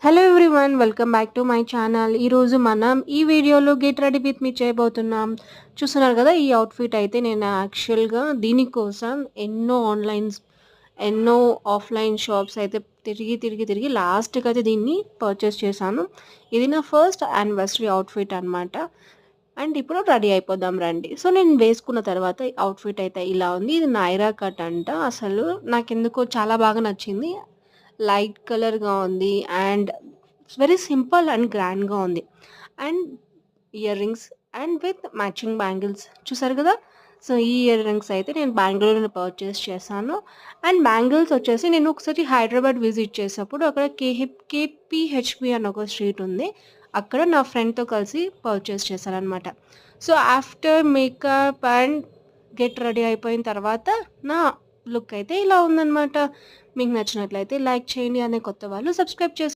Hello everyone, welcome back to my channel. ఈరోజు మనం ఈ వీడియోలో గెట్ రెడీ విత్ మీ చేయబోతున్నాం. చూస్తున్నారు కదా, ఈ అవుట్ఫిట్ అయితే నేను యాక్చువల్గా దీనికోసం ఎన్నో ఆఫ్లైన్ షాప్స్ అయితే తిరిగి లాస్ట్కి అయితే దీన్ని పర్చేస్ చేశాను. ఇది నా ఫస్ట్ యానివర్సరీ అవుట్ఫిట్ అనమాట. అండ్ ఇప్పుడు రెడీ అయిపోదాం రండి. సో నేను వేసుకున్న తర్వాత అవుట్ఫిట్ అయితే ఇలా ఉంది. ఇది నైరా కట్ అంట. అసలు నాకెందుకో చాలా బాగా నచ్చింది. లైట్ కలర్‌గా ఉంది. And it's very simple and గ్రాండ్‌గా ఉంది. And ear rings and with matching bangles చూసారు కదా! సో, ఈ ఇయర్ రింగ్స్ అయితే నేను బెంగుళూరులో పర్చేస్ చేశాను. అండ్ బ్యాంగిల్స్ వచ్చేసి నేను ఒకసారి హైదరాబాద్ విజిట్ చేసినప్పుడు అక్కడ కేపీహెచ్‌బీ అని ఒక స్ట్రీట్ ఉంది. అక్కడ నా ఫ్రెండ్‌తో కలిసి పర్చేస్ చేశాననమాట. So, after makeup and get ready అయిపోయిన తర్వాత నా లుక్ అయితే ఇలా ఉందనమాట. మీకు నచ్చినట్లయితే లైక్ చేయండి. కొత్త వాళ్ళు సబ్స్క్రైబ్ చేసుకోండి.